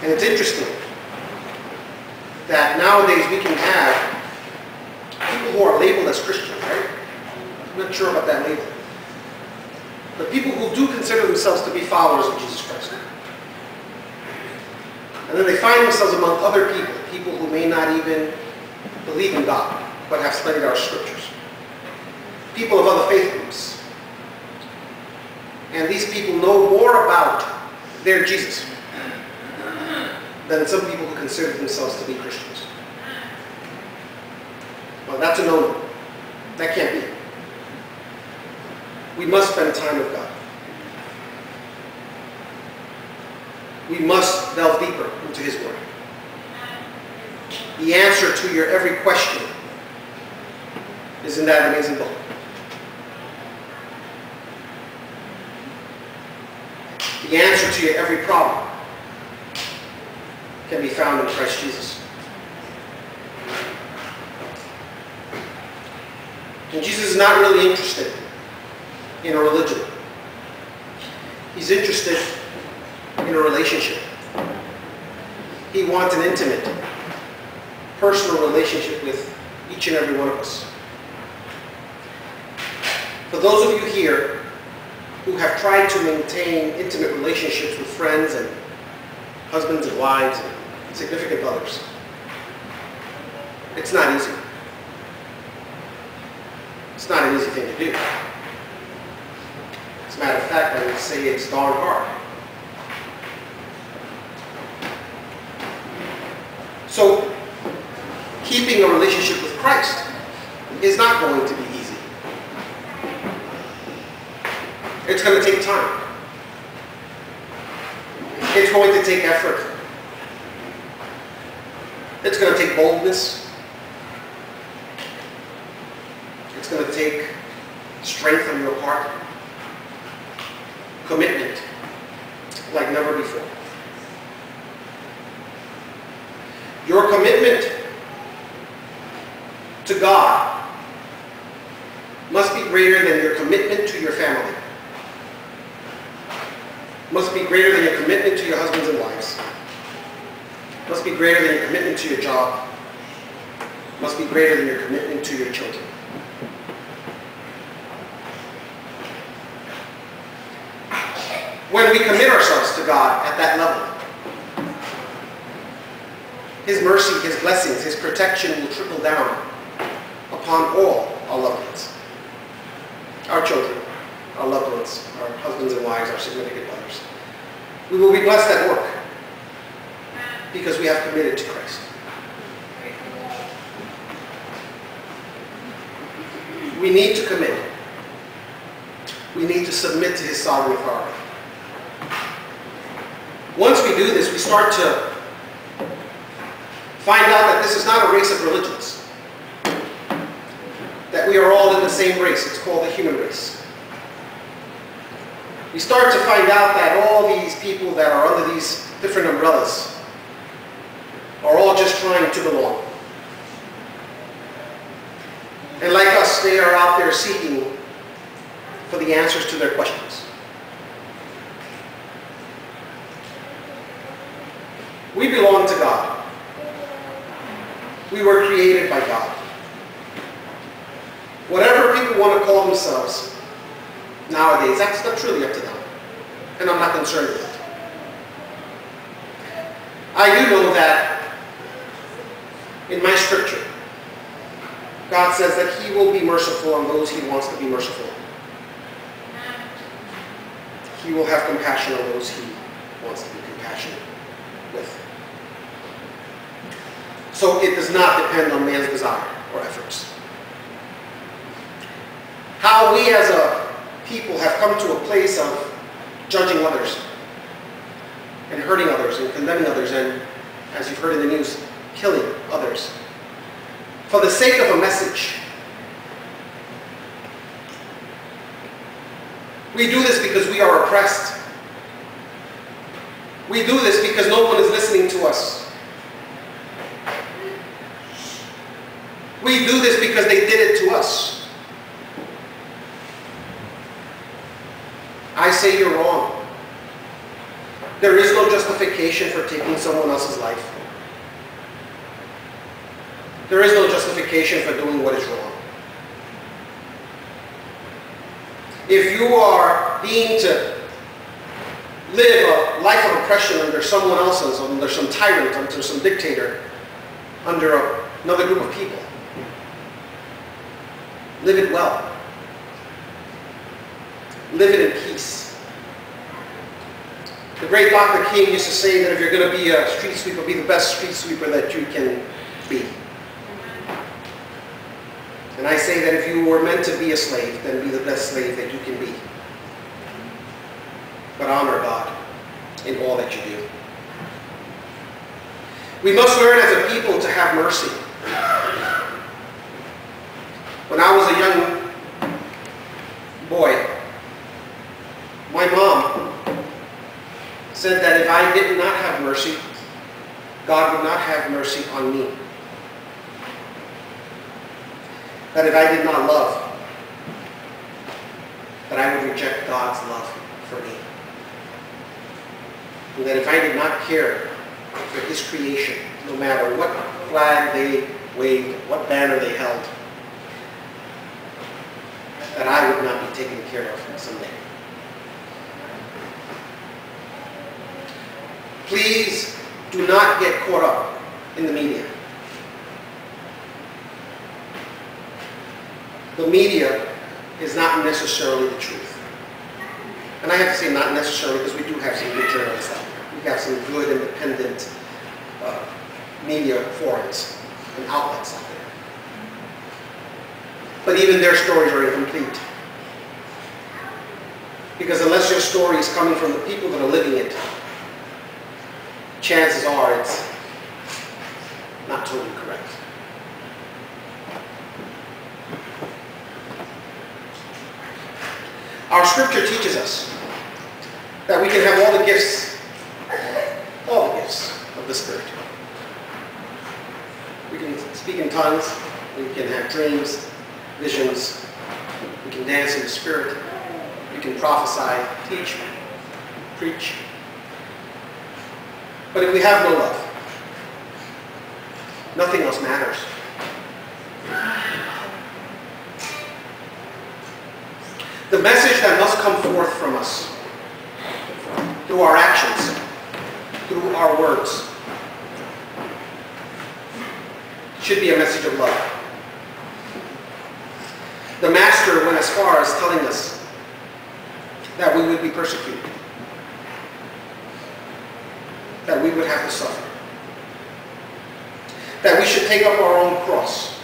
And it's interesting that nowadays we can have people who are labeled as Christians, right? I'm not sure about that label. But people who do consider themselves to be followers of Jesus Christ. And then they find themselves among other people, people who may not even believe in God, but have studied our scriptures. People of other faith groups. And these people know more about their Jesus than some people who consider themselves to be Christians. Well, that's a no-no. That can't be. We must spend time with God. We must delve deeper into His Word. The answer to your every question is in that amazing book. The answer to your every problem can be found in Christ Jesus. And Jesus is not really interested in a religion. He's interested in a relationship. He wants an intimate, personal relationship with each and every one of us. For those of you here who have tried to maintain intimate relationships with friends and husbands and wives and significant others, it's not easy. It's not an easy thing to do. As a matter of fact, I would say it's darn hard. So, keeping a relationship with Christ is not going to be easy. It's going to take time. It's going to take effort. It's going to take boldness. It's going to take strength on your part. Commitment like never before. Your commitment to God must be greater than your commitment to your family. Must be greater than your commitment to your husbands and wives. Must be greater than your commitment to your job. Must be greater than your commitment to your children. When we commit ourselves to God at that level, His mercy, His blessings, His protection will trickle down upon all our loved ones. Our children, our loved ones, our husbands and wives, our significant others. We will be blessed at work because we have committed to Christ. We need to commit. We need to submit to His sovereign authority. Once we do this, we start to find out that this is not a race of religions. That we are all in the same race. It's called the human race. We start to find out that all these people that are under these different umbrellas are all just trying to belong. And like us, they are out there seeking for the answers to their questions. We belong to God. We were created by God. Whatever people want to call themselves nowadays, that's not truly up to them. And I'm not concerned with it. I do know that in my scripture, God says that He will be merciful on those He wants to be merciful on. He will have compassion on those He wants to be compassionate with. So it does not depend on man's desire or efforts. How we as a people have come to a place of judging others and hurting others and condemning others and, as you've heard in the news, killing others for the sake of a message. We do this because we are oppressed. We do this because no one is listening to us. We do this because they did it to us. I say you're wrong. There is no justification for taking someone else's life. There is no justification for doing what is wrong. If you are being to live a life of oppression under someone else's, under some tyrant, under some dictator, under another group of people, live it well. Live it in peace. The great Dr. King used to say that if you're going to be a street sweeper, be the best street sweeper that you can be. And I say that if you were meant to be a slave, then be the best slave that you can be. But honor God in all that you do. We must learn as a people to have mercy. When I was a young boy, my mom said that if I did not have mercy, God would not have mercy on me. That if I did not love, that I would reject God's love for me. And that if I did not care for His creation, no matter what flag they waved, what banner they held, that I would not be taken care of someday. Please do not get caught up in the media. The media is not necessarily the truth. And I have to say not necessarily because we do have some good journalists out there. We have some good independent media forums and outlets out there. But even their stories are incomplete. Because unless your story is coming from the people that are living it, chances are it's not totally correct. Our scripture teaches us that we can have all the gifts of the Spirit. We can speak in tongues, we can have dreams, visions, we can dance in the Spirit, we can prophesy, teach, preach. But if we have no love, nothing else matters. The message that must come forth from us through our actions, through our words, should be a message of love. The Master went as far as telling us that we would be persecuted, that we would have to suffer, that we should take up our own cross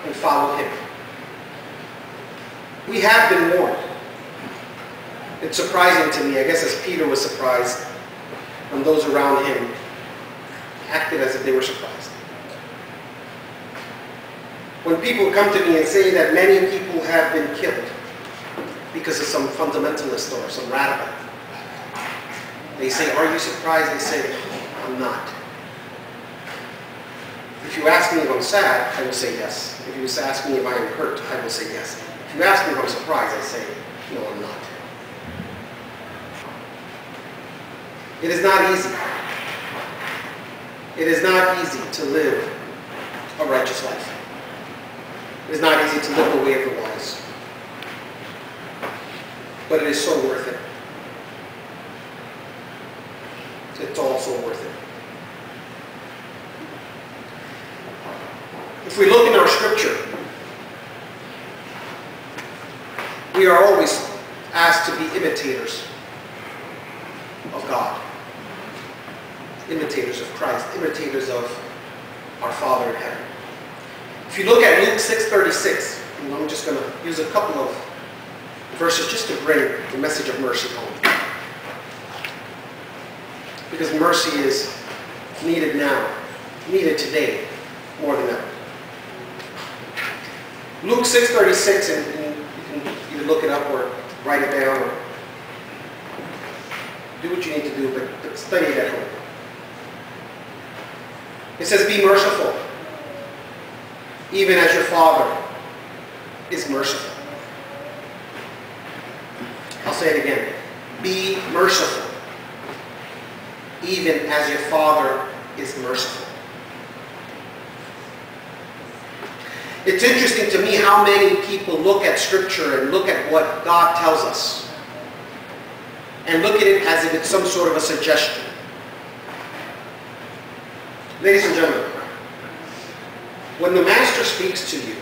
and follow Him. We have been warned. It's surprising to me, I guess as Peter was surprised, when those around him acted as if they were surprised. When people come to me and say that many people have been killed because of some fundamentalist or some radical, they say, "Are you surprised?" They say, "I'm not." If you ask me if I'm sad, I will say yes. If you ask me if I am hurt, I will say yes. If you ask me if I'm surprised, I say, no, I'm not. It is not easy. It is not easy to live a righteous life. It is not easy to live the way of the wise. But it is so worth it. It's all so worth it. If we look in our scripture, we are always asked to be imitators of God, imitators of Christ, imitators of our Father in heaven. If you look at Luke 6:36, and I'm just going to use a couple of verses just to bring the message of mercy home. Because mercy is needed now, needed today, more than ever. Luke 6:36, and you can either look it up or write it down or do what you need to do, but study it at home. It says, "Be merciful, even as your Father is merciful." I'll say it again. Be merciful, even as your Father is merciful. It's interesting to me how many people look at Scripture and look at what God tells us and look at it as if it's some sort of a suggestion. Ladies and gentlemen, when the Master speaks to you,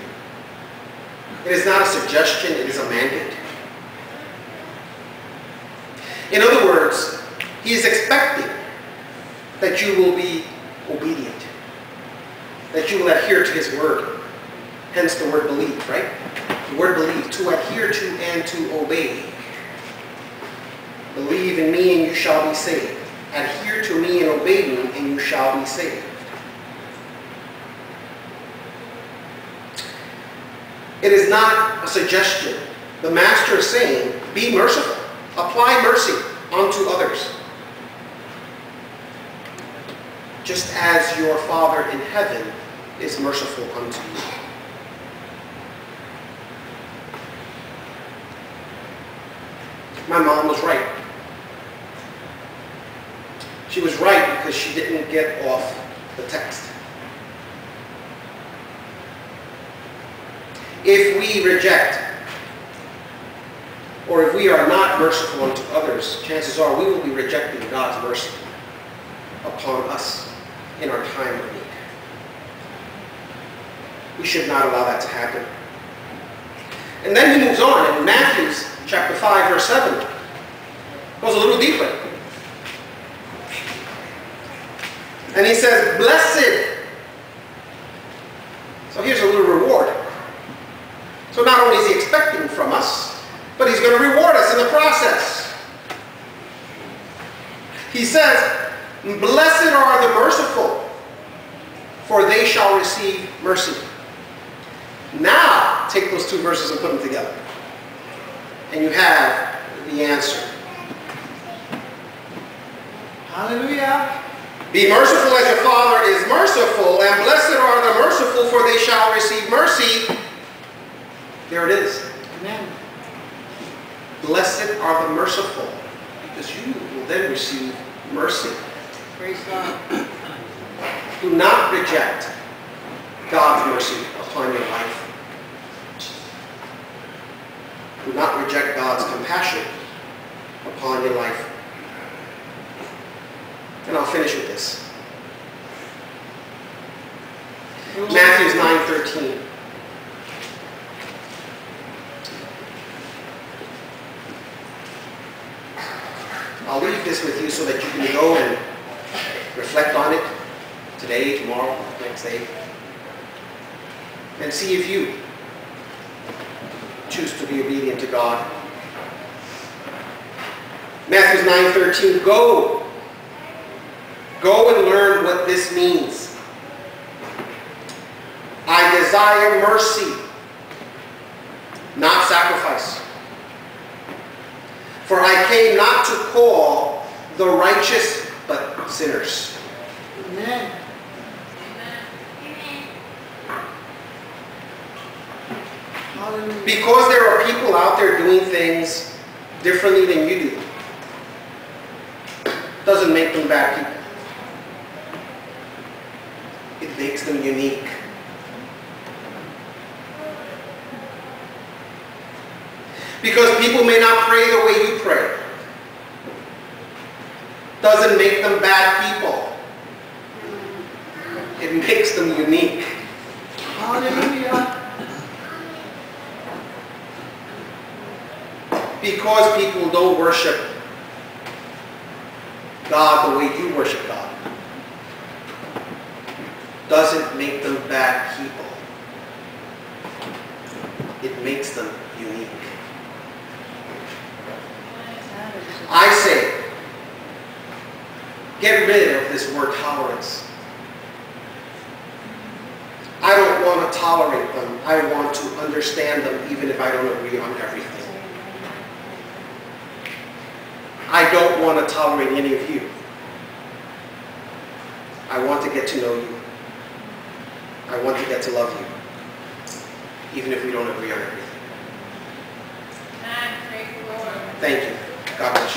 it is not a suggestion, it is a mandate. In other words, he is expecting that you will be obedient, that you will adhere to his word. Hence the word believe, right? The word believe, to adhere to and to obey. Believe in me and you shall be saved. Adhere to me and obey me and you shall be saved. It is not a suggestion. The Master is saying, be merciful. Apply mercy unto others. Just as your Father in heaven is merciful unto you. My mom was right. She was right because she didn't get off the text. If we reject, or if we are not merciful unto others, chances are we will be rejecting God's mercy upon us in our time of need. We should not allow that to happen. And then he moves on in Matthew chapter 5, verse 7. Goes a little deeper. And he says, blessed. So here's a little reward. So not only is he expecting from us, but he's going to reward us in the process. He says, blessed are the merciful, for they shall receive mercy. Now, take those two verses and put them together. And you have the answer. Hallelujah. Be merciful as your Father is merciful, and blessed are the merciful, for they shall receive mercy. There it is. Amen. Blessed are the merciful, because you will then receive mercy. Praise God. Do not reject God's mercy upon your life. Do not reject God's compassion upon your life. And I'll finish with this. Matthew 9:13. I'll leave this with you so that you can go and reflect on it today, tomorrow, next day, and see if you choose to be obedient to God. Matthew 9:13, go and learn what this means. I desire mercy, not sacrifice. For I came not to call the righteous, but sinners. Amen. Hallelujah. Because there are people out there doing things differently than you do, doesn't make them bad people. It makes them unique. Because people may not pray the way you pray, doesn't make them bad people. It makes them unique. Hallelujah. Because people don't worship God the way you worship God, doesn't make them bad people. It makes them unique. I say, get rid of this word tolerance. I don't want to tolerate them. I want to understand them even if I don't agree on everything. I don't want to tolerate any of you. I want to get to know you. I want to get to love you, even if we don't agree on everything. Thank you. God bless you.